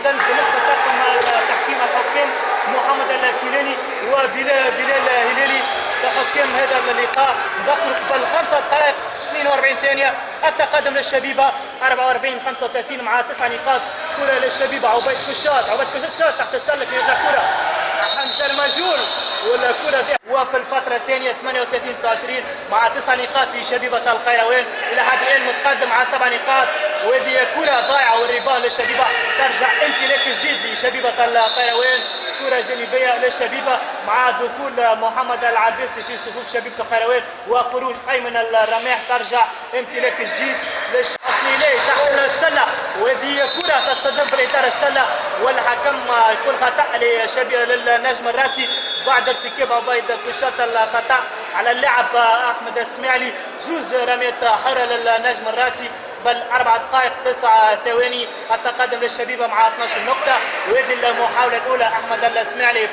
تضل بنسبه تحكيم الحكام محمد الكيلاني وبلال هلالي كحكام هذا اللقاء. نذكروا قبل 5 دقائق 42 ثانيه التقدم للشبيبه 44 35 مع 9 نقاط. كره للشبيبه عبيد كشات تحت السله يرجع كره حمزه المجول والكره وفي الفتره الثانيه 38 29 مع 9 نقاط لشبيبه القيروان. الى حد الان متقدم على 7 نقاط وهذه كره ضايعه والرباط للشبيبه ترجع امتلاك جديد لشبيبه القيروان. كره جانبيه للشبيبه مع دخول محمد العباسي في صفوف شبيبه القيروان وخروج ايمن الرماح ترجع امتلاك جديد للشاصليلي تحت السله وهذه كره تصطدم بالاطار السله والحكم يكون خطا للنجم الراسي بعد ارتكاب عبيد كشات الخطا على اللاعب احمد السماعلي. زوز رميات حره للنجم الراسي بل 4 دقائق 9 ثواني التقدم للشبيبه مع 12 نقطه. وهذه المحاوله الاولى احمد السماعلي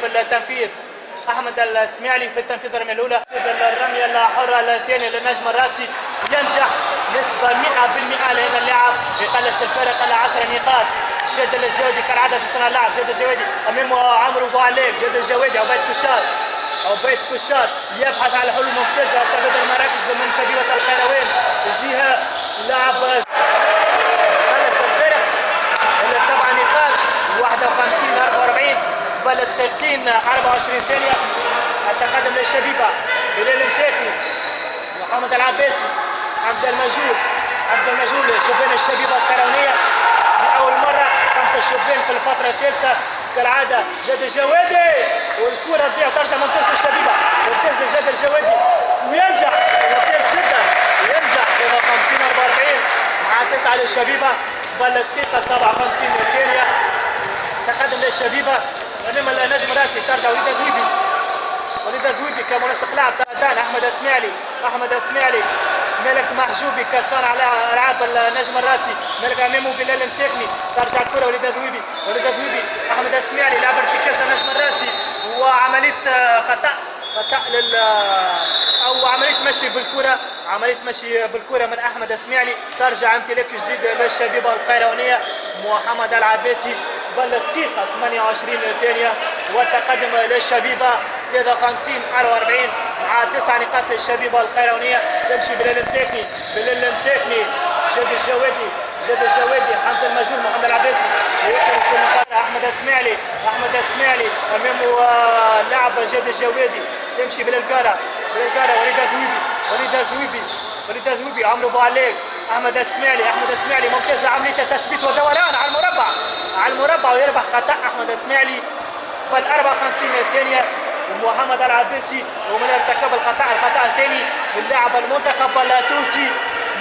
في التنفيذ الرميه الاولى. الرميه الحره الثانيه للنجم الراسي ينجح نسبه 100% لهذا اللاعب يقلص الفارق على 10 نقاط. جاد الجوادي كالعاده في صناعه اللعب. جاد الجوادي امامه عمرو بوعليك. جاد الجوادي عبيد كشات يبحث على حلول ممتازه تبادل المراكز من شبيبه القيروان. الجهه لاعب خلص الفارق الى 7 نقاط 51 44 قبل الدقيقتين 24 ثانيه التقدم للشبيبه. بلال المساكي محمد العباسي حمزه المجول شبان الشبيبه القيروانيه لاول مره 5 شبان في الفتره الثالثه كالعاده. جاد الجوادي والكره تضيع ترجع ممتاز للشبيبه. ممتاز جاد الجوادي وينجح ممتاز جدا ينجح 50 44 مع 9 للشبيبه قبل الدقيقه 57 ثانيه تقدم للشبيبه امام النجم الراسي. ترجع وليد ذويبي كمنسق لعب تردان. احمد السماعلي ملك محجوبي كصانع العاب النجم الراسي. ملك امامه بلال المساكني. ترجع الكره وليد ذويبي احمد السماعلي لعب ارتكاز النجم الراسي وعمليه خطا او عمليه مشي بالكره من احمد السماعلي. ترجع امتلاك جديد للشبيبه القيروانيه محمد العباسي قبل الدقيقه 28 ثانيه والتقدم للشبيبه 53 44 مع 9 نقاط للشبيبه القيروانيه. تمشي بلال المساكني جاد الجوادي حمزه المجول محمد العباسي يخرج من احمد السماعلي امامه لاعب جاد الجوادي. تمشي بالجاره وليد ذويبي عمرو بوعليك. احمد السماعلي ممتازه عمليه تثبيت ودوران على المربع ويربح خطا احمد السماعلي قبل 54 ثانيه ومحمد العباسي ومن ارتكب الخطا الثاني للاعب المنتخب التونسي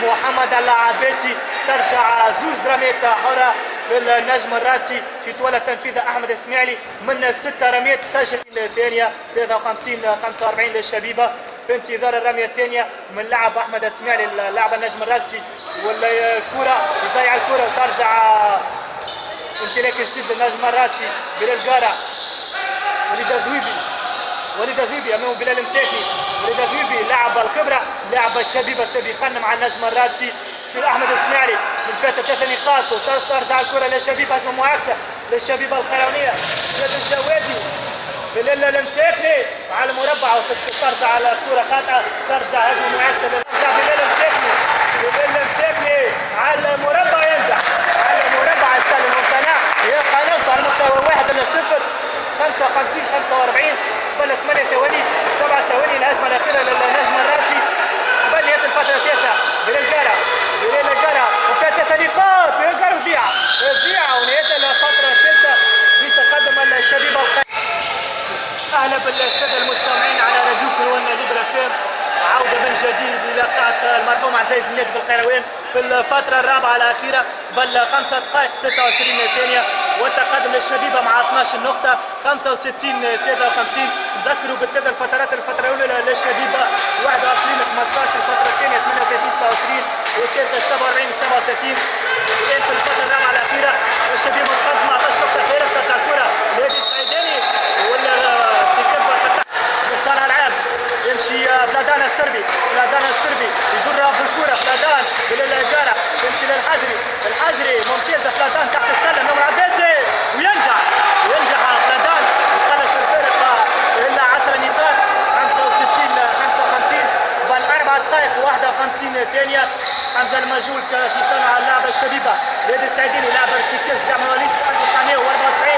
محمد العباسي. ترجع زوز رميات حره للنجم الراسي في طوال تنفيذ احمد السماعلي من 6 رميات سجل الثانيه 53 45 للشبيبه في انتظار الرميه الثانيه من لاعب احمد السماعلي لاعب النجم الراسي والكره يضيع الكره وترجع امتلاك جديد للنجم الراسي بالجاره. وليد ذويبي امامه بلال المساكي. وليد ذويبي لاعب الخبره لاعب الشبيبه سابقا مع النجم الراسي في احمد السماعلي من فات 3 نقاط وترجع الكره للشبيبه هجمه معاكسه للشبيبه القيروانيه. جاد الجوادي بلال المساكني على المربع وترجع على الكره خاطئه. ترجع هجمه معاكسه بلال المساكني على المربع ينجح على المربع السالم ممتنع يبقى نوصل على مستوى 1-0 55 45 قبل 8 ثواني 7 ثواني الهجمه الاخيره للنجم الراسي قبل نهايه الفتره الثالثه. بلال الجاره وفات 3 نقاط. بلال الجاره وضيع ونهايه الفتره الثالثه بتقدم الشبيبه اهلا بالساده المستمعين على راديو كروان ليبر اف ام. عوده من جديد الى قاعه المرحوم عزيز بن بالقيروان في الفتره الرابعه الاخيره بل 5 دقائق 26 ثانيه والتقدم للشبيبه مع 12 نقطه 65 53. نذكروا بالثلاث الفترات. الفتره الاولى للشبيبه 21 15 الفتره الثانيه 38 29 والثالثه 47 37. الان في الفتره الرابعه الاخيره الشبيبه متقدم 19 نقطه فارق. ترجع الكره لهادي السعيداني ولا ارتكاب خطا من صانع العاب. يمشي بلادان السربي يدرها بالكره بلادان بالجاره تمشي للحجري ممتازه بلادان تحت السله نمر عباسي 50 ثانيه. حمزه المجهول في صنع اللعبه الشبيبه. نادي السعيدين يلعب ارتكاز دعم وليد 1994.